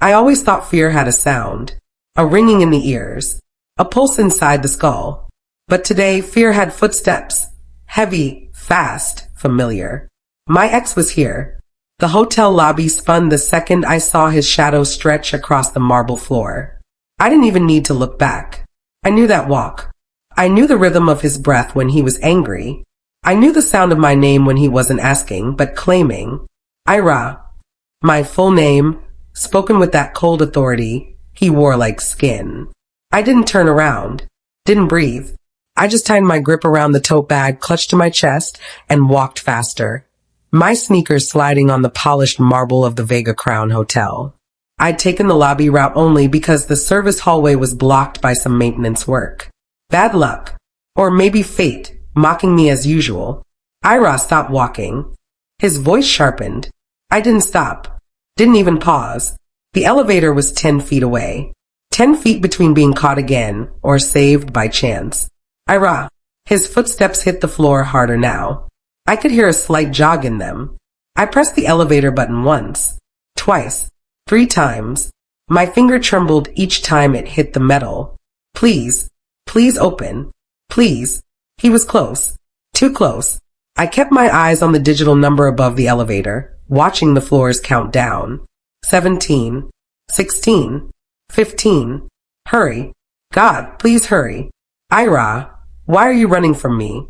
I always thought fear had a sound, a ringing in the ears, a pulse inside the skull. But today, fear had footsteps, heavy, fast, familiar. My ex was here. The hotel lobby spun the second I saw his shadow stretch across the marble floor. I didn't even need to look back. I knew that walk. I knew the rhythm of his breath when he was angry. I knew the sound of my name when he wasn't asking, but claiming. Ira. My full name, spoken with that cold authority he wore like skin. I didn't turn around. Didn't breathe. I just tightened my grip around the tote bag, clutched to my chest, and walked faster. My sneakers sliding on the polished marble of the Vega Crown Hotel. I'd taken the lobby route only because the service hallway was blocked by some maintenance work. Bad luck. Or maybe fate, mocking me as usual. Ira stopped walking. His voice sharpened. I didn't stop. Didn't even pause. The elevator was 10 feet away. 10 feet between being caught again or saved by chance. Ira. His footsteps hit the floor harder now. I could hear a slight jog in them. I pressed the elevator button once, twice, 3 times. My finger trembled each time it hit the metal. Please, please open. Please. He was close. Too close. I kept my eyes on the digital number above the elevator, watching the floors count down. 17, 16, 15. Hurry. God, please hurry. Ira, why are you running from me?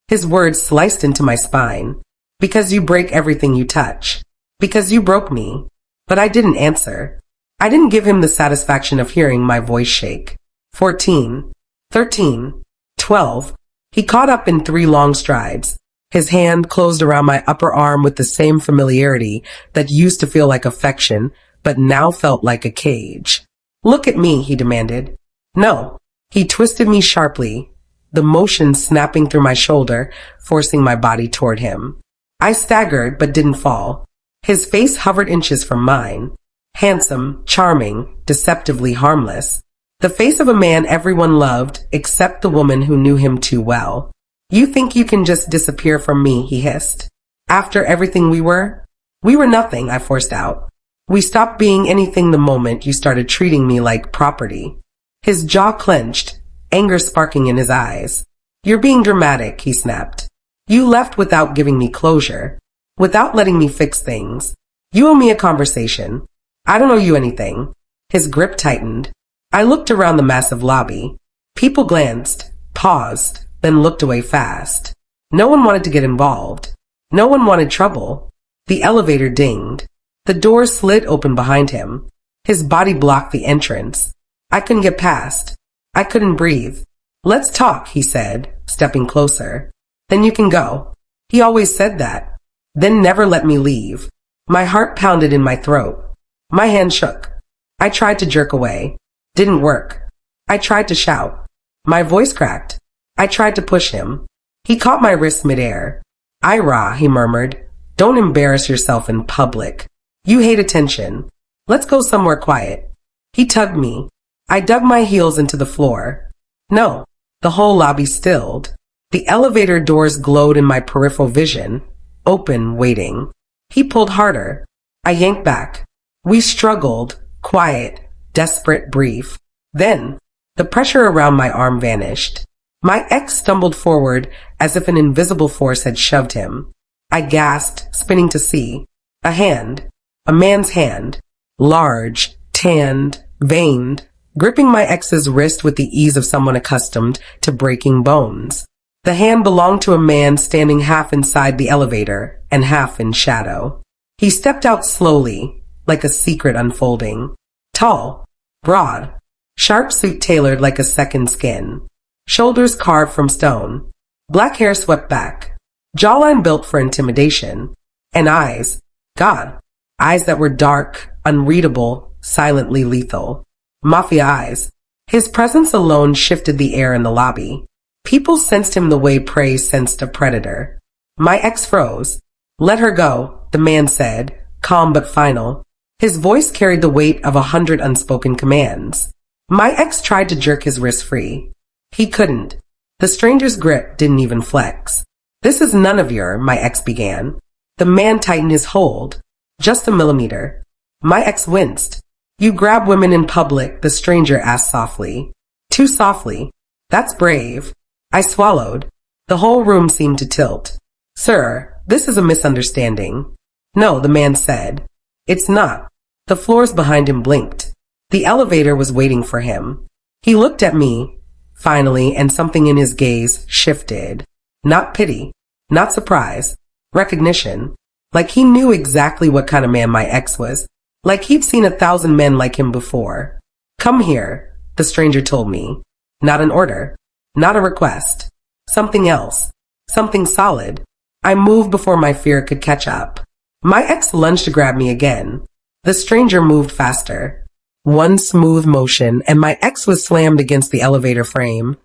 His words sliced into my spine. Because you break everything you touch. Because you broke me. But I didn't answer. I didn't give him the satisfaction of hearing my voice shake. 14, 13, 12. He caught up in 3 long strides. His hand closed around my upper arm with the same familiarity that used to feel like affection, but now felt like a cage. Look at me, he demanded. No. He twisted me sharply, the motion snapping through my shoulder, forcing my body toward him. I staggered, but didn't fall. His face hovered inches from mine. Handsome, charming, deceptively harmless. The face of a man everyone loved, except the woman who knew him too well. You think you can just disappear from me, he hissed. After everything we were? We were nothing, I forced out. We stopped being anything the moment you started treating me like property. His jaw clenched, anger sparking in his eyes. You're being dramatic, he snapped. You left without giving me closure. Without letting me fix things. You owe me a conversation. I don't owe you anything. His grip tightened. I looked around the massive lobby. People glanced, paused, then looked away fast. No one wanted to get involved. No one wanted trouble. The elevator dinged. The door slid open behind him. His body blocked the entrance. I couldn't get past. I couldn't breathe. Let's talk, he said, stepping closer. Then you can go. He always said that. Then never let me leave. My heart pounded in my throat. My hand shook. I tried to jerk away. Didn't work. I tried to shout. My voice cracked. I tried to push him. He caught my wrist midair. Ira, he murmured, don't embarrass yourself in public. You hate attention. Let's go somewhere quiet. He tugged me. I dug my heels into the floor. No, the whole lobby stilled. The elevator doors glowed in my peripheral vision, open, waiting. He pulled harder. I yanked back. We struggled, quiet, desperate, brief. Then, the pressure around my arm vanished. My ex stumbled forward as if an invisible force had shoved him. I gasped, spinning to see. A hand. A man's hand. Large, tanned, veined, gripping my ex's wrist with the ease of someone accustomed to breaking bones. The hand belonged to a man standing half inside the elevator and half in shadow. He stepped out slowly, like a secret unfolding. Tall, broad, sharp suit tailored like a second skin. Shoulders carved from stone. Black hair swept back. Jawline built for intimidation. And eyes. God. Eyes that were dark, unreadable, silently lethal. Mafia eyes. His presence alone shifted the air in the lobby. People sensed him the way prey sensed a predator. My ex froze. Let her go, the man said, calm but final. His voice carried the weight of 100 unspoken commands. My ex tried to jerk his wrist free. He couldn't. The stranger's grip didn't even flex. This is none of your, my ex began. The man tightened his hold. Just a millimeter. My ex winced. You grab women in public, the stranger asked softly. Too softly. That's brave. I swallowed. The whole room seemed to tilt. Sir, this is a misunderstanding. No, the man said. It's not. The floors behind him blinked. The elevator was waiting for him. He looked at me, finally, and something in his gaze shifted. Not pity, not surprise, recognition. Like he knew exactly what kind of man my ex was. Like he'd seen 1,000 men like him before. Come here, the stranger told me. Not an order, not a request. Something else, something solid. I moved before my fear could catch up. My ex lunged to grab me again. The stranger moved faster. One smooth motion, and my ex was slammed against the elevator frame.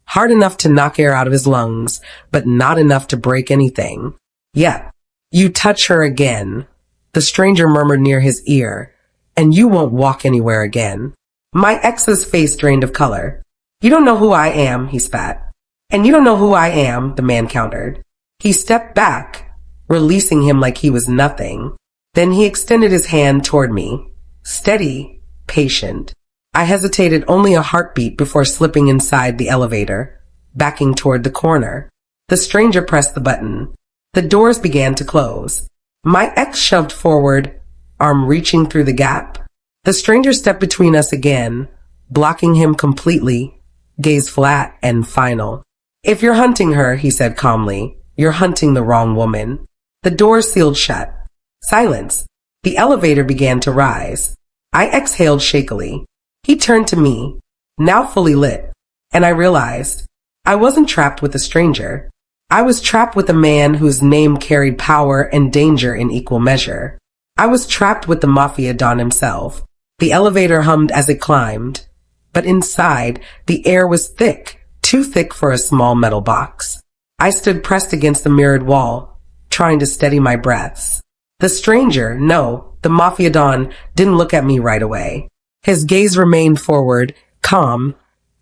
Hard enough to knock air out of his lungs, but not enough to break anything. Yeah, you touch her again, the stranger murmured near his ear, and you won't walk anywhere again. My ex's face drained of color. You don't know who I am, he spat. And you don't know who I am, the man countered. He stepped back, releasing him like he was nothing. Then he extended his hand toward me. Steady, patient. I hesitated only a heartbeat before slipping inside the elevator, backing toward the corner. The stranger pressed the button. The doors began to close. My ex shoved forward, arm reaching through the gap. The stranger stepped between us again, blocking him completely, gaze flat and final. If you're hunting her, he said calmly, you're hunting the wrong woman. The door sealed shut. Silence. The elevator began to rise. I exhaled shakily. He turned to me, now fully lit, and I realized I wasn't trapped with a stranger. I was trapped with a man whose name carried power and danger in equal measure. I was trapped with the Mafia Don himself. The elevator hummed as it climbed, but inside, the air was thick, too thick for a small metal box. I stood pressed against the mirrored wall, trying to steady my breaths. The stranger, no, the Mafia Don, didn't look at me right away. His gaze remained forward, calm,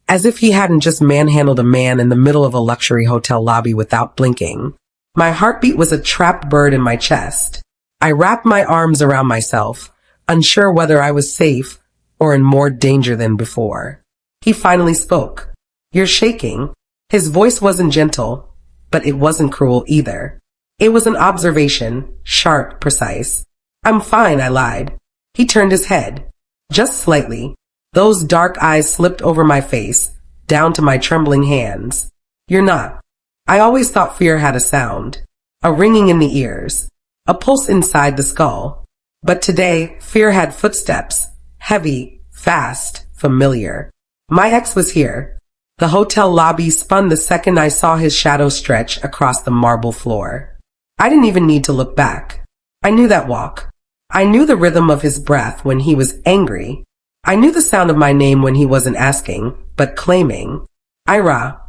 as if he hadn't just manhandled a man in the middle of a luxury hotel lobby without blinking. My heartbeat was a trapped bird in my chest. I wrapped my arms around myself, unsure whether I was safe or in more danger than before. He finally spoke. You're shaking. His voice wasn't gentle, but it wasn't cruel either. It was an observation, sharp, precise. I'm fine, I lied. He turned his head. Just slightly. Those dark eyes slipped over my face, down to my trembling hands. You're not. I always thought fear had a sound, a ringing in the ears, a pulse inside the skull. But today, fear had footsteps, heavy, fast, familiar. My ex was here. The hotel lobby spun the second I saw his shadow stretch across the marble floor. I didn't even need to look back. I knew that walk. I knew the rhythm of his breath when he was angry. I knew the sound of my name when he wasn't asking, but claiming. Ira,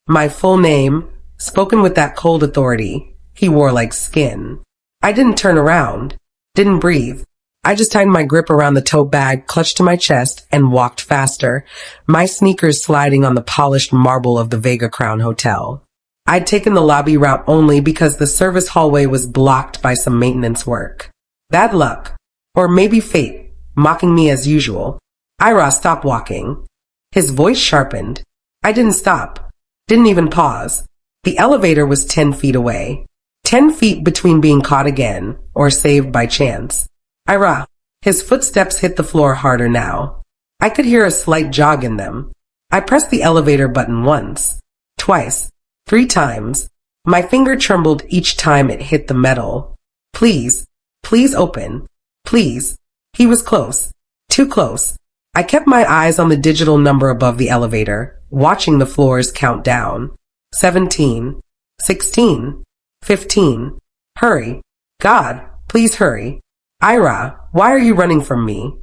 my full name, spoken with that cold authority he wore like skin. I didn't turn around, didn't breathe. I just tightened my grip around the tote bag, clutched to my chest, and walked faster, my sneakers sliding on the polished marble of the Vega Crown Hotel. I'd taken the lobby route only because the service hallway was blocked by some maintenance work. Bad luck. Or maybe fate, mocking me as usual. Ira, stop walking. His voice sharpened. I didn't stop. Didn't even pause. The elevator was 10 feet away. 10 feet between being caught again, or saved by chance. Ira. His footsteps hit the floor harder now. I could hear a slight jog in them. I pressed the elevator button once. Twice. 3 times. My finger trembled each time it hit the metal. Please. Please open. Please. He was close. Too close. I kept my eyes on the digital number above the elevator, watching the floors count down. 17. 16. 15. Hurry. God, please hurry. Ira, why are you running from me?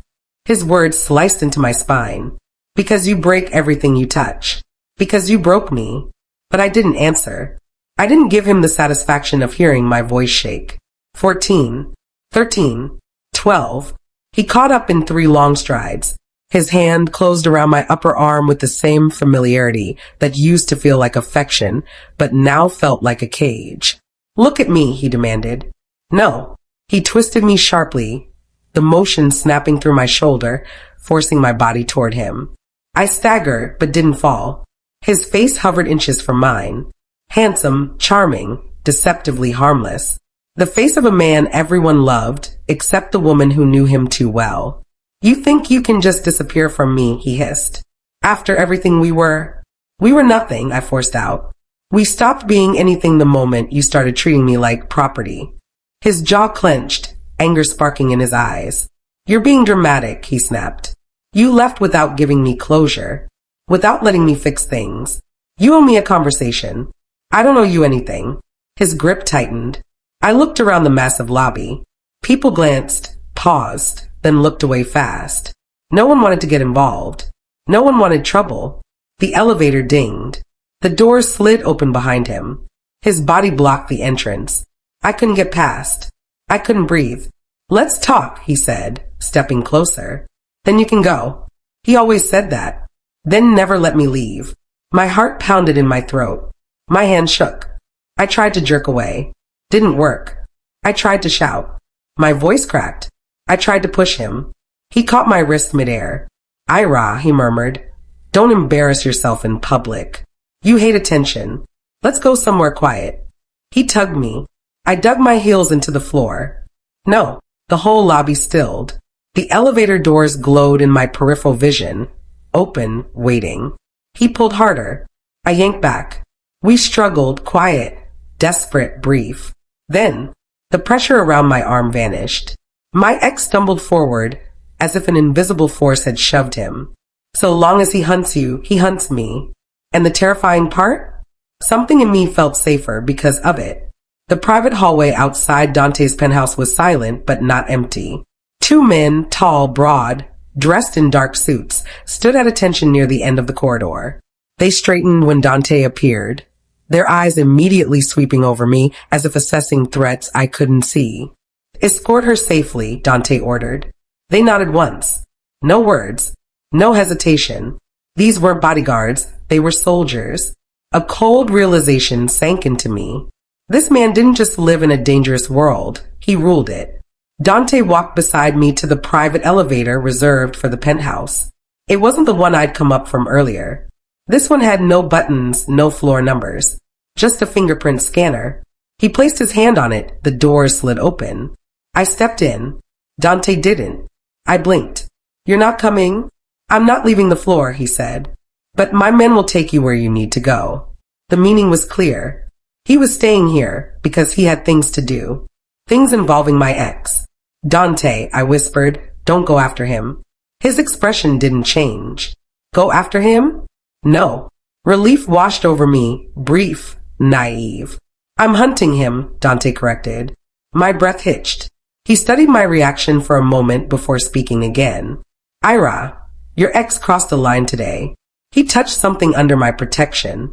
His words sliced into my spine. Because you break everything you touch. Because you broke me. But I didn't answer. I didn't give him the satisfaction of hearing my voice shake. 14. 13. 12. He caught up in 3 long strides. His hand closed around my upper arm with the same familiarity that used to feel like affection, but now felt like a cage. Look at me, he demanded. No. He twisted me sharply, the motion snapping through my shoulder, forcing my body toward him. I staggered, but didn't fall. His face hovered inches from mine. Handsome, charming, deceptively harmless. The face of a man everyone loved, except the woman who knew him too well. You think you can just disappear from me, he hissed. After everything we were? We were nothing, I forced out. We stopped being anything the moment you started treating me like property. His jaw clenched, anger sparking in his eyes. You're being dramatic, he snapped. You left without giving me closure, without letting me fix things. You owe me a conversation. I don't owe you anything. His grip tightened. I looked around the massive lobby. People glanced, paused, then looked away fast. No one wanted to get involved. No one wanted trouble. The elevator dinged. The doors slid open behind him. His body blocked the entrance. I couldn't get past. I couldn't breathe. Let's talk, he said, stepping closer. Then you can go. He always said that. Then never let me leave. My heart pounded in my throat. My hand shook. I tried to jerk away. Didn't work. I tried to shout. My voice cracked. I tried to push him. He caught my wrist midair. Ira, he murmured. Don't embarrass yourself in public. You hate attention. Let's go somewhere quiet. He tugged me. I dug my heels into the floor. No, the whole lobby stilled. The elevator doors glowed in my peripheral vision. Open, waiting. He pulled harder. I yanked back. We struggled, quiet, desperate, brief. Then, the pressure around my arm vanished. My ex stumbled forward, as if an invisible force had shoved him. So long as he hunts you, he hunts me. And the terrifying part? Something in me felt safer because of it. The private hallway outside Dante's penthouse was silent, but not empty. Two men, tall, broad, dressed in dark suits, stood at attention near the end of the corridor. They straightened when Dante appeared, their eyes immediately sweeping over me as if assessing threats I couldn't see. Escort her safely, Dante ordered. They nodded once. No words. No hesitation. These weren't bodyguards, they were soldiers. A cold realization sank into me. This man didn't just live in a dangerous world, he ruled it. Dante walked beside me to the private elevator reserved for the penthouse. It wasn't the one I'd come up from earlier. This one had no buttons, no floor numbers, just a fingerprint scanner. He placed his hand on it, the doors slid open. I stepped in. Dante didn't. I blinked. You're not coming? I'm not leaving the floor, he said. But my men will take you where you need to go. The meaning was clear. He was staying here because he had things to do. Things involving my ex. Dante, I whispered, don't go after him. His expression didn't change. Go after him? No. Relief washed over me, brief, naive. I'm hunting him, Dante corrected. My breath hitched. He studied my reaction for a moment before speaking again. Ira, your ex crossed the line today. He touched something under my protection.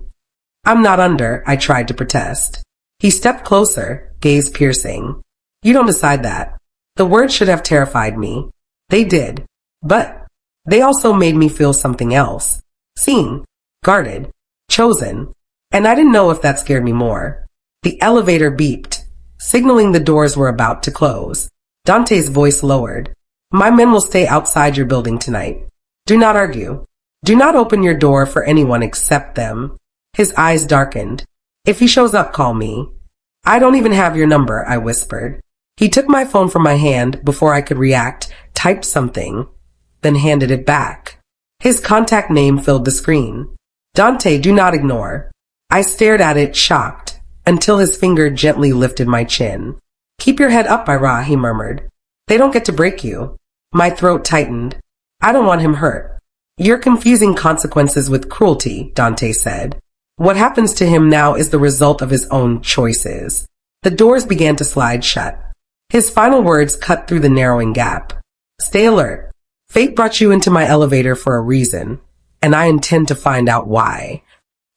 I'm not under, I tried to protest. He stepped closer, gaze piercing. You don't decide that. The words should have terrified me. They did. But they also made me feel something else. Seen, guarded, chosen. And I didn't know if that scared me more. The elevator beeped, signaling the doors were about to close. Dante's voice lowered. My men will stay outside your building tonight. Do not argue. Do not open your door for anyone except them. His eyes darkened. If he shows up, call me. I don't even have your number, I whispered. He took my phone from my hand before I could react, typed something, then handed it back. His contact name filled the screen. Dante, do not ignore. I stared at it, shocked, until his finger gently lifted my chin. Keep your head up, Ira, he murmured. They don't get to break you. My throat tightened. I don't want him hurt. You're confusing consequences with cruelty, Dante said. What happens to him now is the result of his own choices. The doors began to slide shut. His final words cut through the narrowing gap. Stay alert. Fate brought you into my elevator for a reason, and I intend to find out why.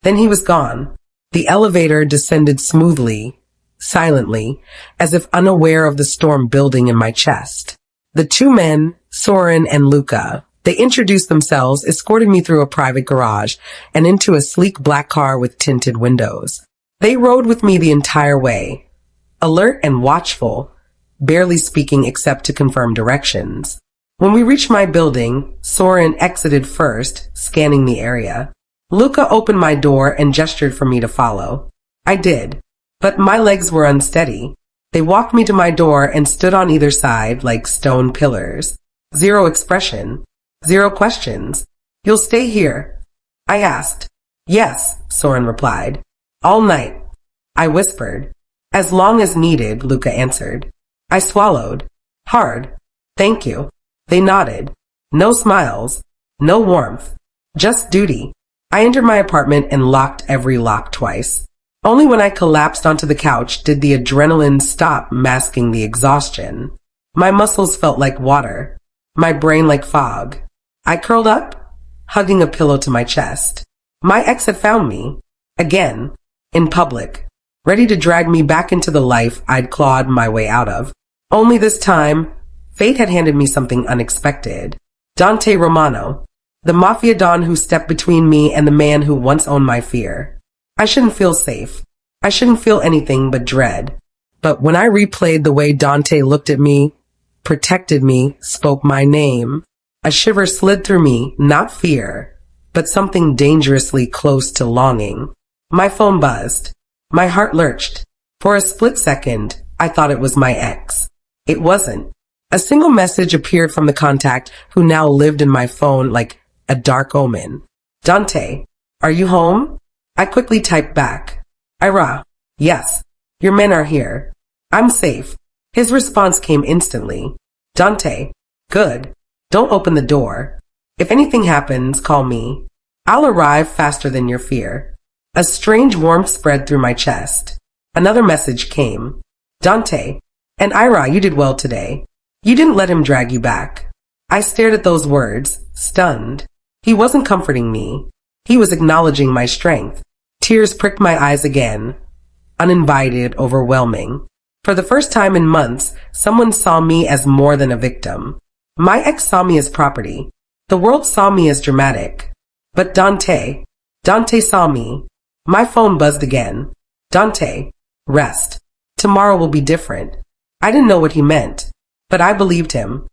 Then he was gone. The elevator descended smoothly, silently, as if unaware of the storm building in my chest. The two men, Soren and Luca, they introduced themselves, escorted me through a private garage and into a sleek black car with tinted windows. They rode with me the entire way, alert and watchful, barely speaking except to confirm directions. When we reached my building, Soren exited first, scanning the area. Luca opened my door and gestured for me to follow. I did, but my legs were unsteady. They walked me to my door and stood on either side like stone pillars. Zero expression. Zero questions. You'll stay here? I asked. Yes, Soren replied. All night. I whispered. As long as needed, Luca answered. I swallowed. Hard. Thank you. They nodded. No smiles. No warmth. Just duty. I entered my apartment and locked every lock twice. Only when I collapsed onto the couch did the adrenaline stop masking the exhaustion. My muscles felt like water. My brain like fog. I curled up, hugging a pillow to my chest. My ex had found me. Again. In public. Ready to drag me back into the life I'd clawed my way out of. Only this time, fate had handed me something unexpected. Dante Romano. The Mafia Don who stepped between me and the man who once owned my fear. I shouldn't feel safe. I shouldn't feel anything but dread. But when I replayed the way Dante looked at me, protected me, spoke my name, a shiver slid through me, not fear, but something dangerously close to longing. My phone buzzed. My heart lurched. For a split second, I thought it was my ex. It wasn't. A single message appeared from the contact who now lived in my phone like a dark omen. Dante, are you home? I quickly typed back. Ira, yes. Your men are here. I'm safe. His response came instantly. Dante, good. Don't open the door. If anything happens, call me. I'll arrive faster than your fear. A strange warmth spread through my chest. Another message came. Dante, and Ira, you did well today. You didn't let him drag you back. I stared at those words, stunned. He wasn't comforting me. He was acknowledging my strength. Tears pricked my eyes again. Uninvited, overwhelming. For the first time in months, someone saw me as more than a victim. My ex saw me as property. The world saw me as dramatic. But Dante saw me. My phone buzzed again. Dante, rest. Tomorrow will be different. I didn't know what he meant, but I believed him.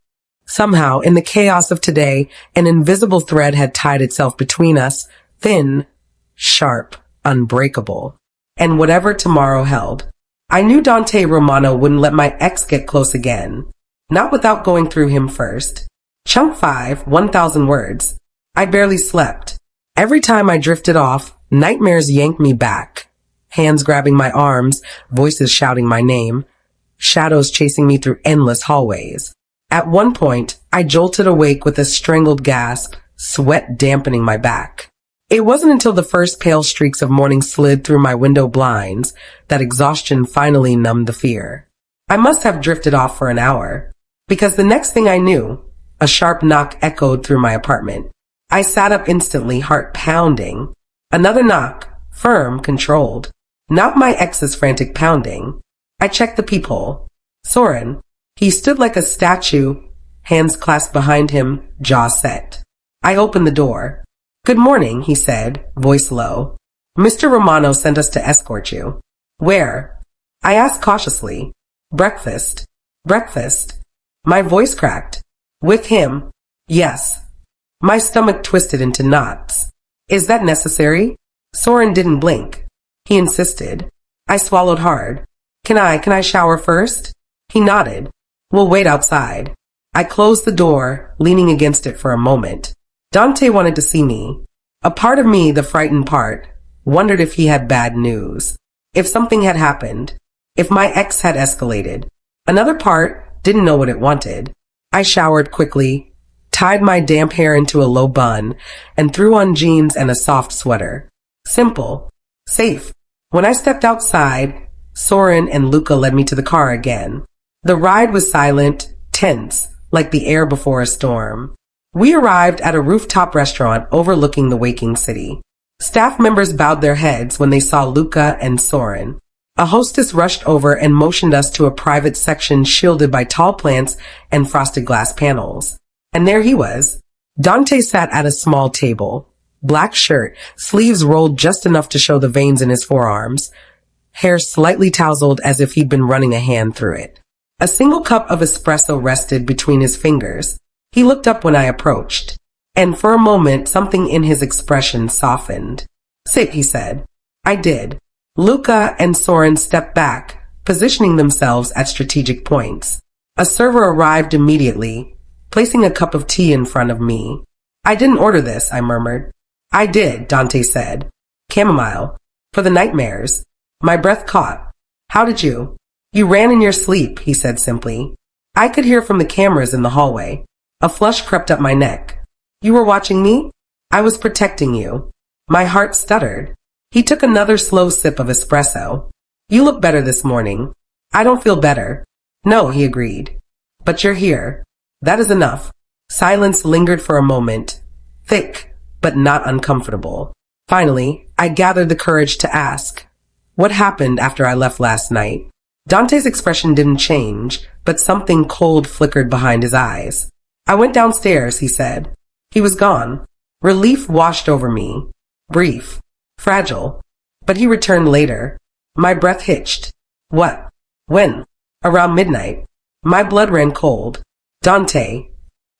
Somehow, in the chaos of today, an invisible thread had tied itself between us, thin, sharp, unbreakable. And whatever tomorrow held, I knew Dante Romano wouldn't let my ex get close again. Not without going through him first. Chunk 5, 1,000 words. I barely slept. Every time I drifted off, nightmares yanked me back. Hands grabbing my arms, voices shouting my name, shadows chasing me through endless hallways. At one point, I jolted awake with a strangled gasp, sweat dampening my back. It wasn't until the first pale streaks of morning slid through my window blinds that exhaustion finally numbed the fear. I must have drifted off for an hour, because the next thing I knew, a sharp knock echoed through my apartment. I sat up instantly, heart pounding. Another knock, firm, controlled. Not my ex's frantic pounding. I checked the peephole. Soren. He stood like a statue, hands clasped behind him, jaw set. I opened the door. Good morning, he said, voice low. Mr. Romano sent us to escort you. Where? I asked cautiously. Breakfast. Breakfast. My voice cracked. With him? Yes. My stomach twisted into knots. Is that necessary? Soren didn't blink. He insisted. I swallowed hard. Can I shower first? He nodded. We'll wait outside. I closed the door, leaning against it for a moment. Dante wanted to see me. A part of me, the frightened part, wondered if he had bad news. If something had happened. If my ex had escalated. Another part didn't know what it wanted. I showered quickly, tied my damp hair into a low bun, and threw on jeans and a soft sweater. Simple. Safe. When I stepped outside, Soren and Luca led me to the car again. The ride was silent, tense, like the air before a storm. We arrived at a rooftop restaurant overlooking the waking city. Staff members bowed their heads when they saw Luca and Soren. A hostess rushed over and motioned us to a private section shielded by tall plants and frosted glass panels. And there he was. Dante sat at a small table. Black shirt, sleeves rolled just enough to show the veins in his forearms. Hair slightly tousled as if he'd been running a hand through it. A single cup of espresso rested between his fingers. He looked up when I approached, and for a moment something in his expression softened. "Sit," he said. I did. Luca and Soren stepped back, positioning themselves at strategic points. A server arrived immediately, placing a cup of tea in front of me. "I didn't order this," I murmured. "I did," Dante said. "Chamomile. For the nightmares." My breath caught. "How did you?" "You ran in your sleep," he said simply. I could hear from the cameras in the hallway. A flush crept up my neck. "You were watching me?" "I was protecting you." My heart stuttered. He took another slow sip of espresso. "You look better this morning." "I don't feel better." "No," he agreed. "But you're here. That is enough." Silence lingered for a moment, thick, but not uncomfortable. Finally, I gathered the courage to ask, "What happened after I left last night?" Dante's expression didn't change, but something cold flickered behind his eyes. "I went downstairs," he said. He was gone. Relief washed over me. Brief. Fragile. But he returned later. My breath hitched. "What? When?" "Around midnight." My blood ran cold. "Dante."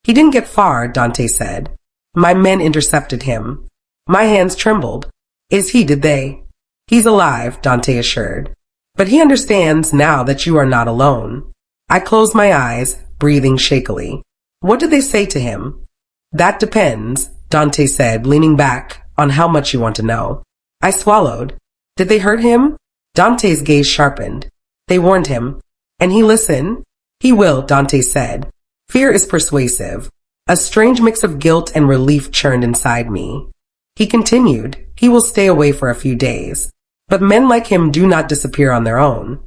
"He didn't get far," Dante said. "My men intercepted him." My hands trembled. "Is he, did they?" "He's alive," Dante assured. "But he understands now that you are not alone." I closed my eyes, breathing shakily. "What did they say to him?" "That depends," Dante said, leaning back, "on how much you want to know." I swallowed. "Did they hurt him?" Dante's gaze sharpened. "They warned him." "And he listened?" "He will," Dante said. Fear is persuasive. A strange mix of guilt and relief churned inside me. He continued, "He will stay away for a few days. But men like him do not disappear on their own."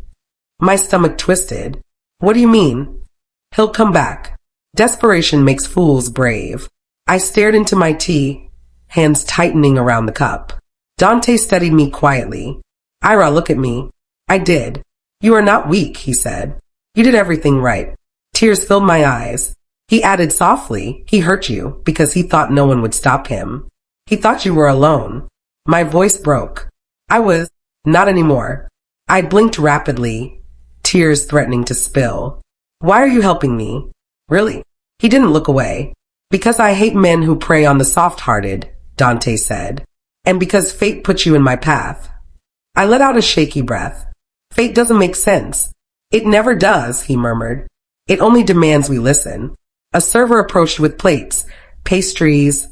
My stomach twisted. "What do you mean?" "He'll come back. Desperation makes fools brave." I stared into my tea, hands tightening around the cup. Dante studied me quietly. "Ira, look at me." I did. "You are not weak," he said. "You did everything right." Tears filled my eyes. He added softly, "He hurt you because he thought no one would stop him. He thought you were alone." My voice broke. I was. Not anymore. I blinked rapidly, tears threatening to spill. "Why are you helping me?" "Really?" He didn't look away. "Because I hate men who prey on the soft-hearted," Dante said. "And because fate put you in my path." I let out a shaky breath. "Fate doesn't make sense." "It never does," he murmured. "It only demands we listen." A server approached with plates, pastries,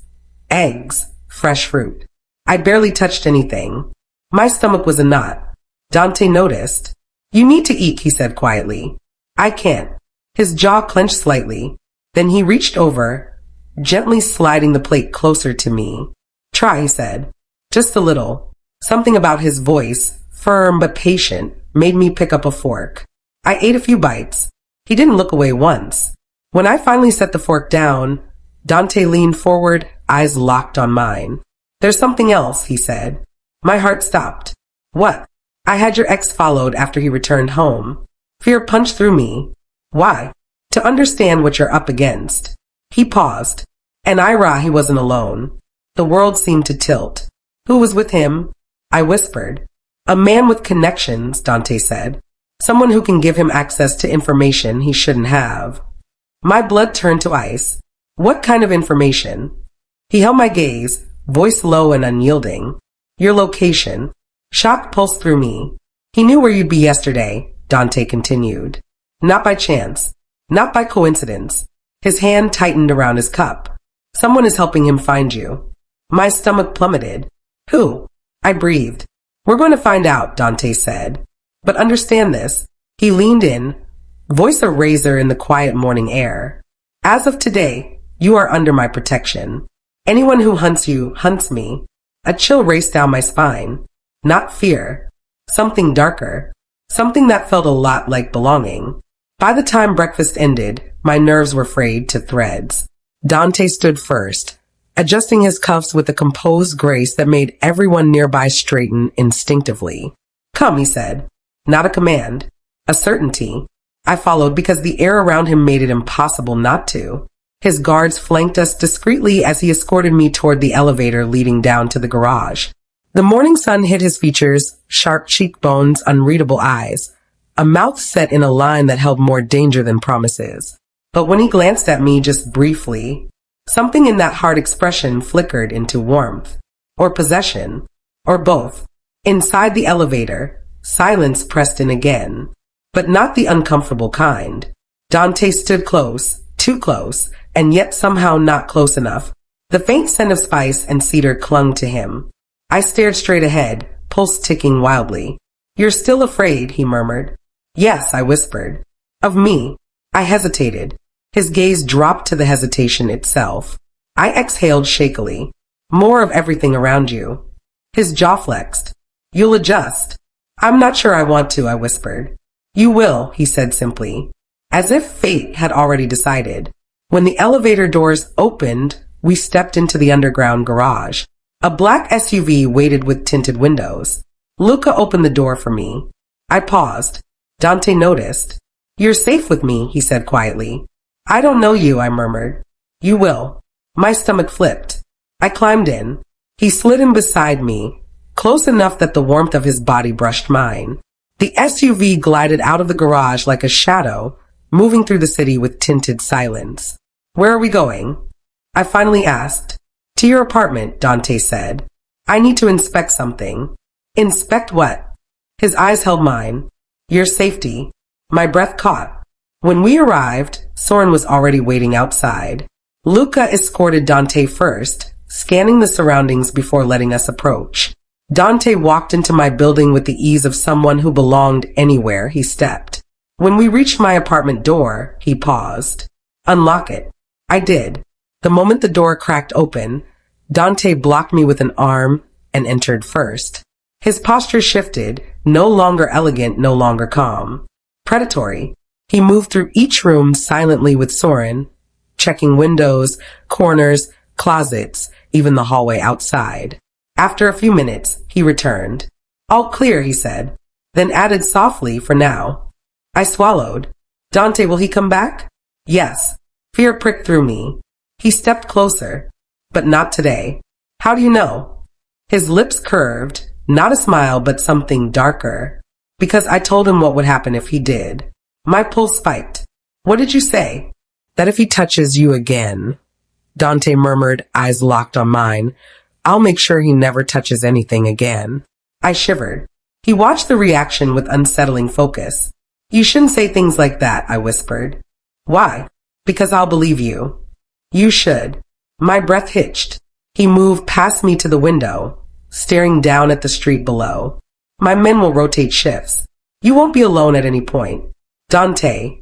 eggs, fresh fruit. I barely touched anything. My stomach was a knot. Dante noticed. "You need to eat," he said quietly. "I can't." His jaw clenched slightly. Then he reached over, gently sliding the plate closer to me. "Try," he said. "Just a little." Something about his voice, firm but patient, made me pick up a fork. I ate a few bites. He didn't look away once. When I finally set the fork down, Dante leaned forward, eyes locked on mine. "There's something else," he said. My heart stopped. "What?" "I had your ex followed after he returned home." Fear punched through me. "Why?" "To understand what you're up against." He paused. And Ira, he wasn't alone. The world seemed to tilt. "Who was with him?" I whispered. "A man with connections," Dante said. "Someone who can give him access to information he shouldn't have." My blood turned to ice. "What kind of information?" He held my gaze, voice low and unyielding. "Your location." Shock pulsed through me. "He knew where you'd be yesterday," Dante continued. "Not by chance. Not by coincidence." His hand tightened around his cup. "Someone is helping him find you." My stomach plummeted. "Who?" I breathed. "We're going to find out," Dante said. "But understand this." He leaned in, voice a razor in the quiet morning air. "As of today, you are under my protection. Anyone who hunts you hunts me." A chill raced down my spine. Not fear. Something darker. Something that felt a lot like belonging. By the time breakfast ended, my nerves were frayed to threads. Dante stood first, adjusting his cuffs with a composed grace that made everyone nearby straighten instinctively. "Come," he said. Not a command. A certainty. I followed because the air around him made it impossible not to. His guards flanked us discreetly as he escorted me toward the elevator leading down to the garage. The morning sun hit his features, sharp cheekbones, unreadable eyes. a mouth set in a line that held more danger than promises. But when he glanced at me just briefly, something in that hard expression flickered into warmth, or possession, or both. Inside the elevator, silence pressed in again, but not the uncomfortable kind. Dante stood close, too close, and yet somehow not close enough. The faint scent of spice and cedar clung to him. I stared straight ahead, pulse ticking wildly. "You're still afraid," he murmured. "Yes," I whispered. "Of me." I hesitated. His gaze dropped to the hesitation itself. I exhaled shakily. "More of everything around you." His jaw flexed. "You'll adjust." "I'm not sure I want to," I whispered. "You will," he said simply, as if fate had already decided. When the elevator doors opened, we stepped into the underground garage. A black SUV waited with tinted windows. Luca opened the door for me. I paused. Dante noticed. "You're safe with me," he said quietly. "I don't know you," I murmured. "You will." My stomach flipped. I climbed in. He slid in beside me, close enough that the warmth of his body brushed mine. The SUV glided out of the garage like a shadow, moving through the city with tinted silence. "Where are we going?" I finally asked. "To your apartment," Dante said. "I need to inspect something." "Inspect what?" His eyes held mine. "Your safety." My breath caught. When we arrived, Soren was already waiting outside. Luca escorted Dante first, scanning the surroundings before letting us approach. Dante walked into my building with the ease of someone who belonged anywhere he stepped. When we reached my apartment door, he paused. "Unlock it." I did. The moment the door cracked open, Dante blocked me with an arm and entered first. His posture shifted, no longer elegant, no longer calm. Predatory. He moved through each room silently with Soren, checking windows, corners, closets, even the hallway outside. After a few minutes, he returned. "All clear," he said, then added softly, "for now." I swallowed. "Dante, will he come back?" "Yes." Fear pricked through me. He stepped closer. "But not today." "How do you know?" His lips curved, not a smile, but something darker. "Because I told him what would happen if he did." My pulse spiked. "What did you say?" "That if he touches you again," Dante murmured, eyes locked on mine, "I'll make sure he never touches anything again." I shivered. He watched the reaction with unsettling focus. "You shouldn't say things like that," I whispered. "Why?" "Because I'll believe you." "You should." My breath hitched. He moved past me to the window, staring down at the street below. "My men will rotate shifts. You won't be alone at any point." "Dante."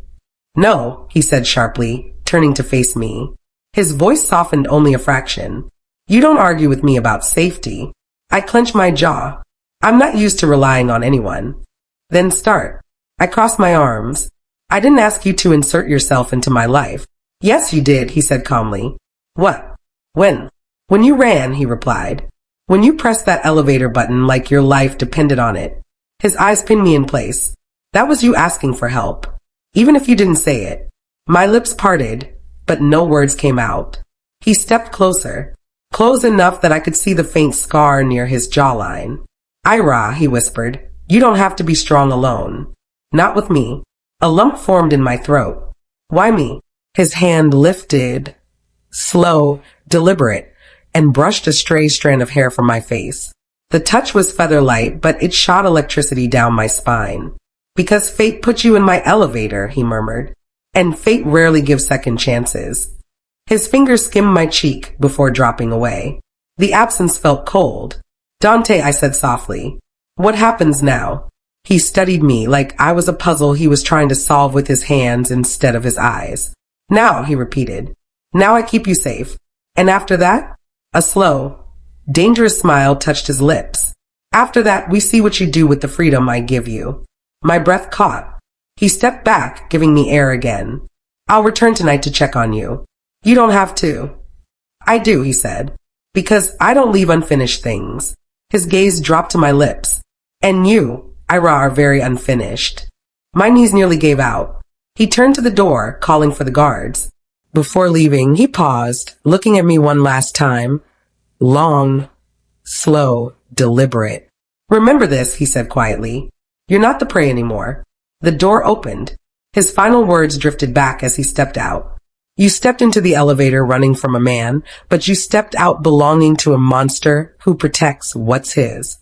"No," he said sharply, turning to face me. His voice softened only a fraction. "You don't argue with me about safety." I clenched my jaw. "I'm not used to relying on anyone." "Then start." I crossed my arms. "I didn't ask you to insert yourself into my life." "Yes, you did," he said calmly. "What?" "When?" "When you ran," he replied. "When you pressed that elevator button like your life depended on it." His eyes pinned me in place. "That was you asking for help, even if you didn't say it." My lips parted, but no words came out. He stepped closer, close enough that I could see the faint scar near his jawline. "Ira," he whispered, "you don't have to be strong alone." "Not with me." A lump formed in my throat. "Why me?" His hand lifted, slow, deliberate, and brushed a stray strand of hair from my face. The touch was feather-light, but it shot electricity down my spine. "Because fate put you in my elevator," he murmured, "and fate rarely gives second chances." His fingers skimmed my cheek before dropping away. The absence felt cold. "Dante," I said softly, "what happens now?" He studied me like I was a puzzle he was trying to solve with his hands instead of his eyes. "Now," he repeated. "Now I keep you safe. And after that?" A slow, dangerous smile touched his lips. "After that, we see what you do with the freedom I give you." My breath caught. He stepped back, giving me air again. "I'll return tonight to check on you." "You don't have to." "I do," he said, "because I don't leave unfinished things." His gaze dropped to my lips. "And you, Ira, are very unfinished." My knees nearly gave out. He turned to the door, calling for the guards. Before leaving, he paused, looking at me one last time. Long, slow, deliberate. "Remember this," he said quietly. "You're not the prey anymore. The door opened. His final words drifted back as he stepped out. You stepped into the elevator running from a man, but you stepped out belonging to a monster who protects what's his.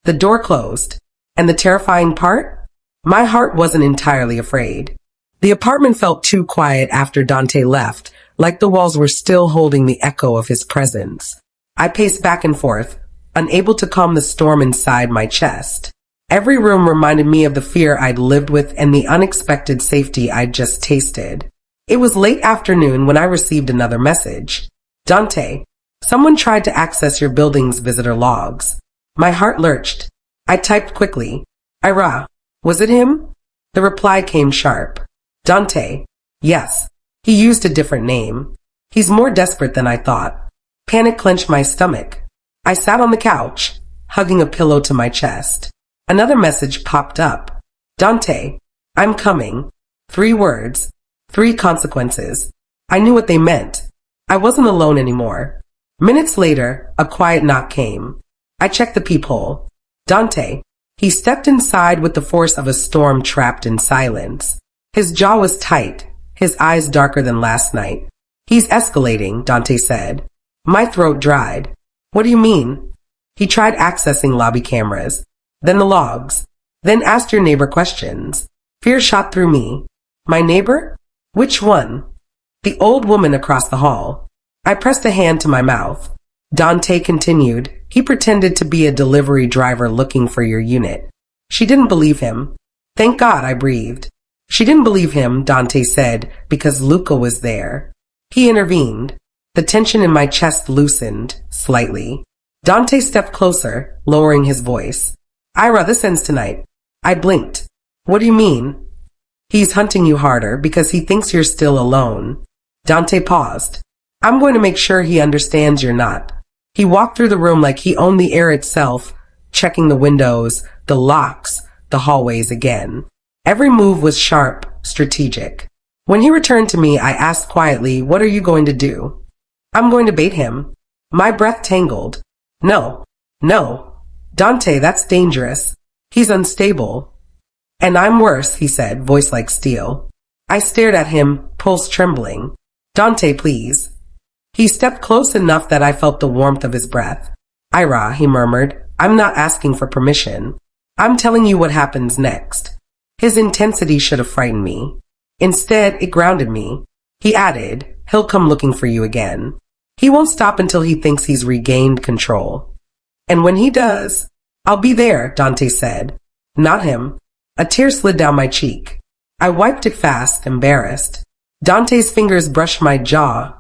The door closed. And the terrifying part? My heart wasn't entirely afraid. The apartment felt too quiet after Dante left, like the walls were still holding the echo of his presence. I paced back and forth, unable to calm the storm inside my chest. Every room reminded me of the fear I'd lived with and the unexpected safety I'd just tasted. It was late afternoon when I received another message. Dante, someone tried to access your building's visitor logs. My heart lurched. I typed quickly. Ira, was it him? The reply came sharp. Dante. Yes. He used a different name. He's more desperate than I thought. Panic clenched my stomach. I sat on the couch, hugging a pillow to my chest. Another message popped up. Dante, I'm coming. 3 words. 3 consequences. I knew what they meant. I wasn't alone anymore. Minutes later, a quiet knock came. I checked the peephole. Dante. He stepped inside with the force of a storm trapped in silence. His jaw was tight, his eyes darker than last night. He's escalating, Dante said. My throat dried. What do you mean? He tried accessing lobby cameras, then the logs, then asked your neighbor questions. Fear shot through me. My neighbor? Which one? The old woman across the hall. I pressed a hand to my mouth. Dante continued. He pretended to be a delivery driver looking for your unit. She didn't believe him. Thank God, I breathed. She didn't believe him, Dante said, because Luca was there. He intervened. The tension in my chest loosened, slightly. Dante stepped closer, lowering his voice. Ira, this ends tonight. I blinked. What do you mean? He's hunting you harder because he thinks you're still alone. Dante paused. I'm going to make sure he understands you're not. He walked through the room like he owned the air itself, checking the windows, the locks, the hallways again. Every move was sharp, strategic. When he returned to me, I asked quietly, what are you going to do? I'm going to bait him. My breath tangled. No. Dante, that's dangerous. He's unstable. And I'm worse, he said, voice like steel. I stared at him, pulse trembling. Dante, please. He stepped close enough that I felt the warmth of his breath. Ira, he murmured, I'm not asking for permission. I'm telling you what happens next. His intensity should have frightened me. Instead, it grounded me. He added, he'll come looking for you again. He won't stop until he thinks he's regained control. And when he does, I'll be there, Dante said. Not him. A tear slid down my cheek. I wiped it fast, embarrassed. Dante's fingers brushed my jaw.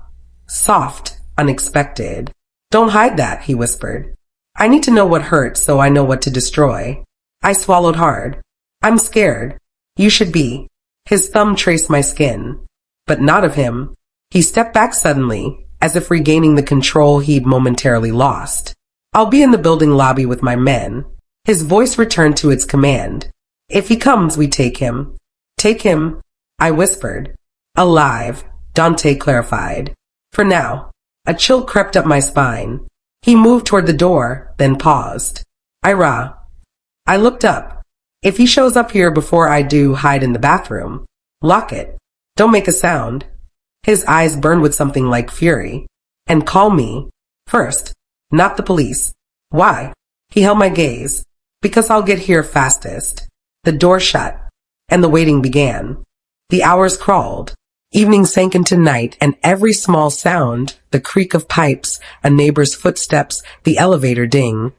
Soft, unexpected. Don't hide that, he whispered. I need to know what hurts so I know what to destroy. I swallowed hard. I'm scared. You should be. His thumb traced my skin. But not of him. He stepped back suddenly, as if regaining the control he'd momentarily lost. I'll be in the building lobby with my men. His voice returned to its command. If he comes, we take him. Take him, I whispered. Alive, Dante clarified. For now. A chill crept up my spine. He moved toward the door, then paused. Ira. I looked up. If he shows up here before I do, hide in the bathroom. Lock it. Don't make a sound. His eyes burned with something like fury. And call me. First. Not the police. Why? He held my gaze. Because I'll get here fastest. The door shut. And the waiting began. The hours crawled. Evening sank into night, and every small sound, the creak of pipes, a neighbor's footsteps, the elevator ding,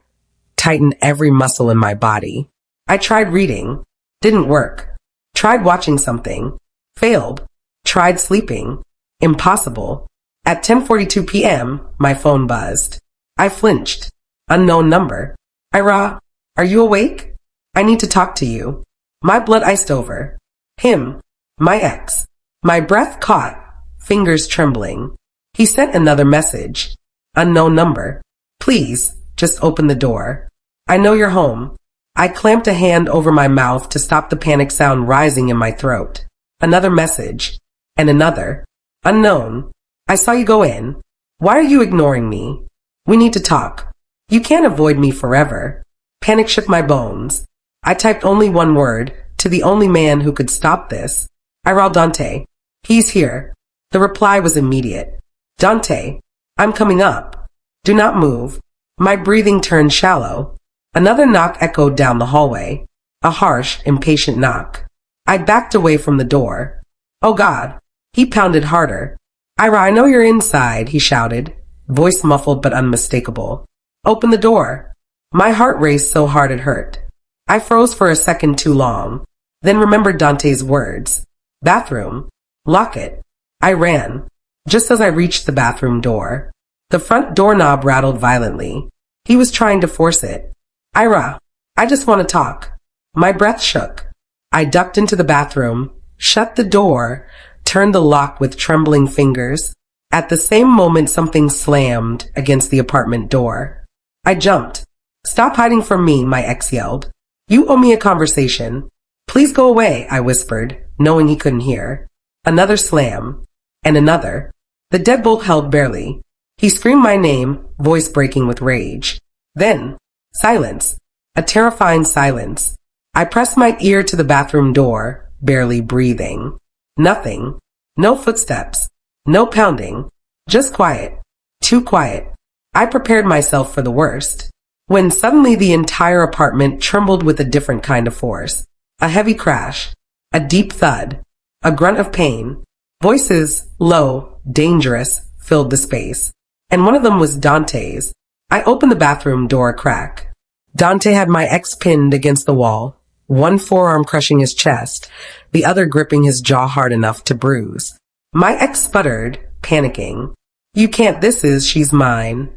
tightened every muscle in my body. I tried reading. Didn't work. Tried watching something. Failed. Tried sleeping. Impossible. At 10:42 p.m., my phone buzzed. I flinched. Unknown number. Ira, are you awake? I need to talk to you. My blood iced over. Him. My ex. My breath caught, fingers trembling. He sent another message. Unknown number. Please, just open the door. I know you're home. I clamped a hand over my mouth to stop the panic sound rising in my throat. Another message. And another. Unknown. I saw you go in. Why are you ignoring me? We need to talk. You can't avoid me forever. Panic shook my bones. I typed only one word. to the only man who could stop this. I rawled Dante. He's here. The reply was immediate. Dante, I'm coming up. Do not move. My breathing turned shallow. Another knock echoed down the hallway. A harsh, impatient knock. I backed away from the door. Oh God. He pounded harder. Ira, I know you're inside, he shouted, voice muffled but unmistakable. Open the door. My heart raced so hard it hurt. I froze for a second too long, then remembered Dante's words. Bathroom. Lock it. I ran. Just as I reached the bathroom door, the front doorknob rattled violently. He was trying to force it. Ira, I just want to talk. My breath shook. I ducked into the bathroom, shut the door, turned the lock with trembling fingers. At the same moment, something slammed against the apartment door. I jumped. Stop hiding from me, my ex yelled. You owe me a conversation. Please go away, I whispered, knowing he couldn't hear. Another slam. And another. The deadbolt held barely. He screamed my name, voice breaking with rage. Then, silence. A terrifying silence. I pressed my ear to the bathroom door, barely breathing. Nothing. No footsteps. No pounding. Just quiet. Too quiet. I prepared myself for the worst. When suddenly the entire apartment trembled with a different kind of force. A heavy crash. A deep thud. A grunt of pain. Voices, low, dangerous, filled the space. And one of them was Dante's. I opened the bathroom door a crack. Dante had my ex pinned against the wall, one forearm crushing his chest, the other gripping his jaw hard enough to bruise. My ex sputtered, panicking. You can't, she's mine.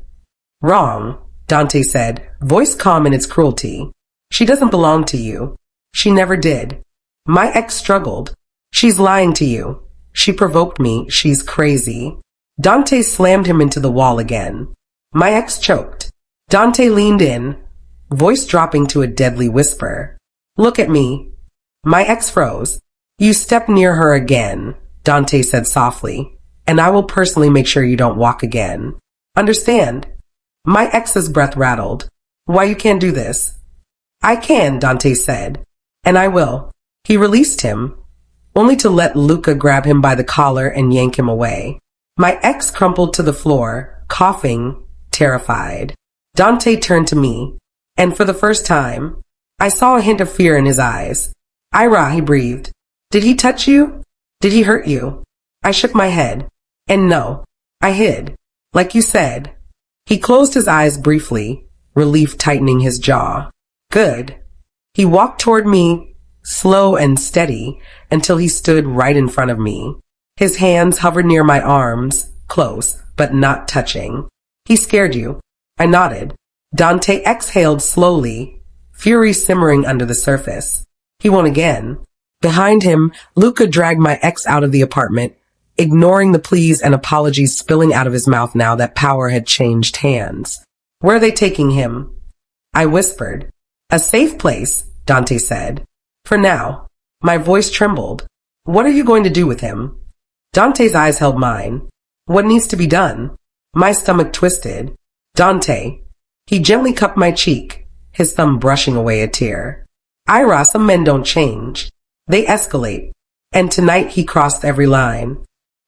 Wrong, Dante said, voice calm in its cruelty. She doesn't belong to you. She never did. My ex struggled. She's lying to you. She provoked me. She's crazy. Dante slammed him into the wall again. My ex choked. Dante leaned in, voice dropping to a deadly whisper. Look at me. My ex froze. You step near her again, Dante said softly, and I will personally make sure you don't walk again. Understand? My ex's breath rattled. Why you can't do this? I can, Dante said, and I will. He released him, only to let Luca grab him by the collar and yank him away. My ex crumpled to the floor, coughing, terrified. Dante turned to me, and for the first time, I saw a hint of fear in his eyes. Ira, he breathed. Did he touch you? Did he hurt you? I shook my head. And no, I hid. Like you said. He closed his eyes briefly, relief tightening his jaw. Good. He walked toward me, slow and steady, until he stood right in front of me. His hands hovered near my arms, close, but not touching. He scared you. I nodded. Dante exhaled slowly, fury simmering under the surface. He won again. Behind him, Luca dragged my ex out of the apartment, ignoring the pleas and apologies spilling out of his mouth now that power had changed hands. Where are they taking him? I whispered. A safe place, Dante said. For now. My voice trembled. What are you going to do with him? Dante's eyes held mine. What needs to be done? My stomach twisted. Dante. He gently cupped my cheek, his thumb brushing away a tear. Ira, some men don't change. They escalate. And tonight he crossed every line.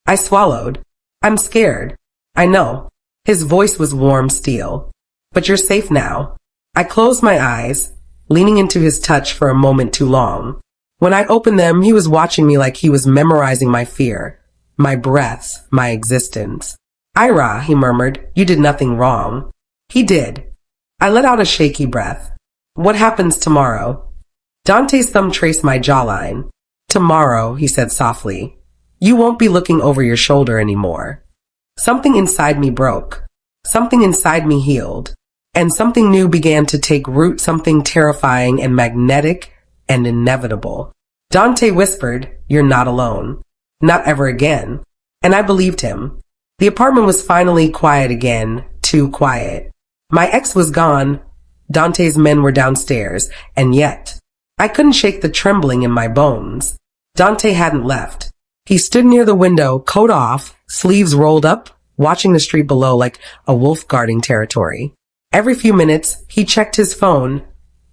I swallowed. I'm scared. I know. His voice was warm steel. But you're safe now. I closed my eyes, leaning into his touch for a moment too long. When I opened them, he was watching me like he was memorizing my fear, my breaths, my existence. Ira, he murmured, you did nothing wrong. He did. I let out a shaky breath. What happens tomorrow? Dante's thumb traced my jawline. Tomorrow, he said softly, you won't be looking over your shoulder anymore. Something inside me broke. Something inside me healed. And something new began to take root, something terrifying and magnetic and inevitable. Dante whispered, you're not alone. Not ever again. And I believed him. The apartment was finally quiet again, too quiet. My ex was gone. Dante's men were downstairs, and yet I couldn't shake the trembling in my bones. Dante hadn't left. He stood near the window, coat off, sleeves rolled up, watching the street below like a wolf guarding territory. Every few minutes, he checked his phone,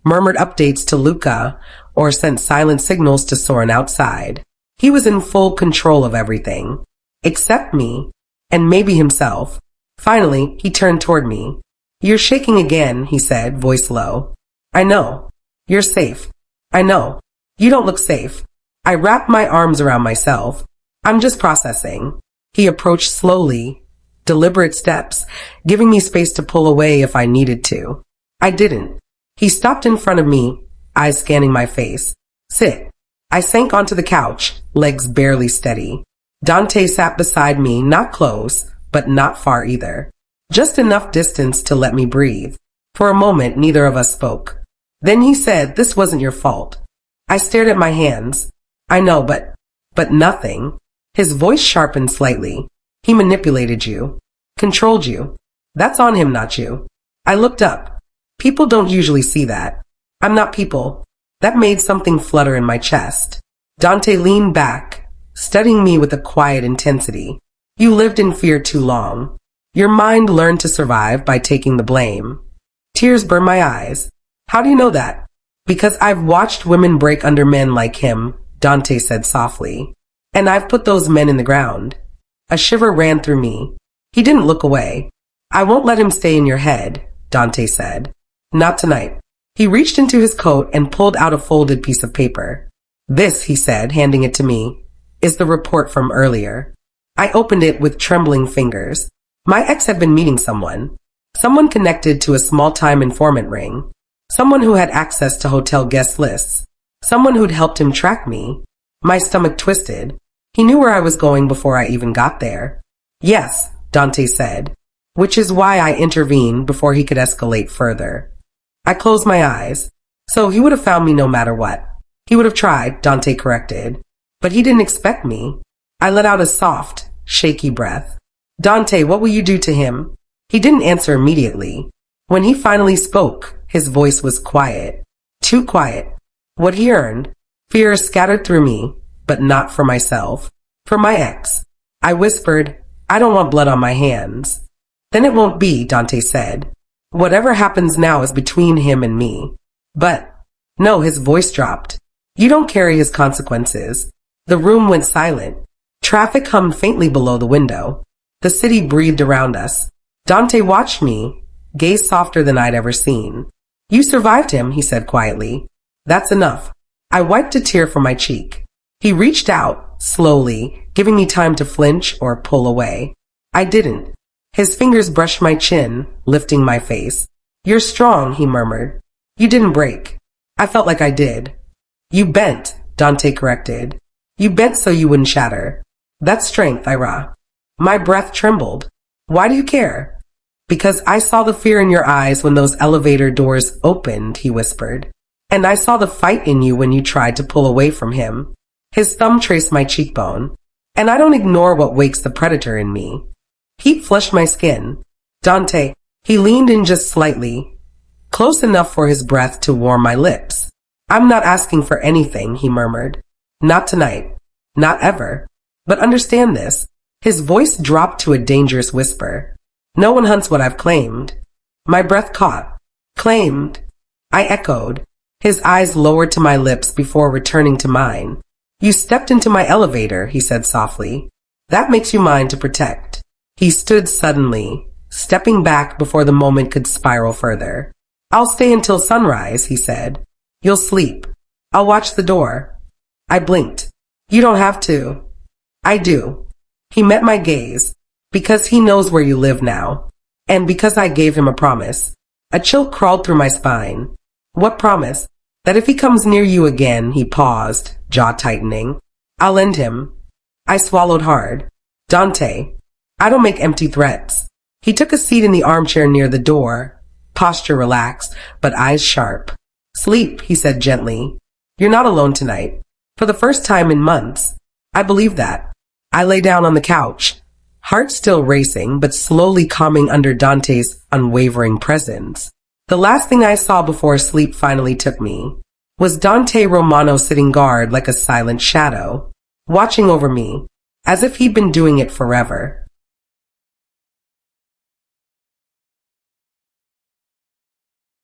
murmured updates to Luca, or sent silent signals to Soren outside. He was in full control of everything, except me, and maybe himself. Finally, he turned toward me. "You're shaking again," he said, voice low. "I know. You're safe. I know. You don't look safe." I wrapped my arms around myself. "I'm just processing." He approached slowly, deliberate steps, giving me space to pull away if I needed to. I didn't. He stopped in front of me, eyes scanning my face. "Sit." I sank onto the couch, legs barely steady. Dante sat beside me, not close, but not far either. Just enough distance to let me breathe. For a moment, neither of us spoke. Then he said, "This wasn't your fault." I stared at my hands. "I know, but nothing." His voice sharpened slightly. "He manipulated you, controlled you. That's on him, not you." I looked up. People don't usually see that. I'm not people. That made something flutter in my chest. Dante leaned back, studying me with a quiet intensity. "You lived in fear too long. Your mind learned to survive by taking the blame." Tears burned my eyes. "How do you know that?" "Because I've watched women break under men like him," Dante said softly. "And I've put those men in the ground." A shiver ran through me. He didn't look away. "I won't let him stay in your head," Dante said. "Not tonight." He reached into his coat and pulled out a folded piece of paper. "This," he said, handing it to me, "is the report from earlier." I opened it with trembling fingers. My ex had been meeting someone. Someone connected to a small-time informant ring. Someone who had access to hotel guest lists. Someone who'd helped him track me. My stomach twisted. He knew where I was going before I even got there. "Yes," Dante said, which is why I intervened before he could escalate further. I closed my eyes. "So he would have found me no matter what." "He would have tried," Dante corrected. "But he didn't expect me." I let out a soft, shaky breath. "Dante, what will you do to him?" He didn't answer immediately. When he finally spoke, his voice was quiet. Too quiet. What he earned. Fear scattered through me, but not for myself. For my ex. I whispered, "I don't want blood on my hands." "Then it won't be," Dante said. "Whatever happens now is between him and me." "But..." No, his voice dropped. "You don't carry his consequences." The room went silent. Traffic hummed faintly below the window. The city breathed around us. Dante watched me, gaze softer than I'd ever seen. "You survived him," he said quietly. "That's enough." I wiped a tear from my cheek. He reached out, slowly, giving me time to flinch or pull away. I didn't. His fingers brushed my chin, lifting my face. "You're strong," he murmured. "You didn't break." I felt like I did. "You bent," Dante corrected. "You bent so you wouldn't shatter." "That's strength, Ira." My breath trembled. "Why do you care?" "Because I saw the fear in your eyes when those elevator doors opened," he whispered. "And I saw the fight in you when you tried to pull away from him." His thumb traced my cheekbone. "And I don't ignore what wakes the predator in me." Heat flushed my skin. "Dante," he leaned in just slightly, close enough for his breath to warm my lips. "I'm not asking for anything," he murmured. "Not tonight. Not ever. But understand this." His voice dropped to a dangerous whisper. "No one hunts what I've claimed." My breath caught. "Claimed." I echoed. His eyes lowered to my lips before returning to mine. "You stepped into my elevator," he said softly. "That makes you mine to protect." He stood suddenly, stepping back before the moment could spiral further. "I'll stay until sunrise," he said. "You'll sleep. I'll watch the door." I blinked. "You don't have to." "I do." He met my gaze. "Because he knows where you live now. And because I gave him a promise." A chill crawled through my spine. "What promise?" "That if he comes near you again," he paused, jaw tightening, "I'll end him." I swallowed hard. "Dante, I don't make empty threats." He took a seat in the armchair near the door, posture relaxed, but eyes sharp. "Sleep," he said gently. "You're not alone tonight. For the first time in months." I believe that. I lay down on the couch, heart still racing, but slowly calming under Dante's unwavering presence. The last thing I saw before sleep finally took me was Dante Romano sitting guard like a silent shadow, watching over me, as if he'd been doing it forever.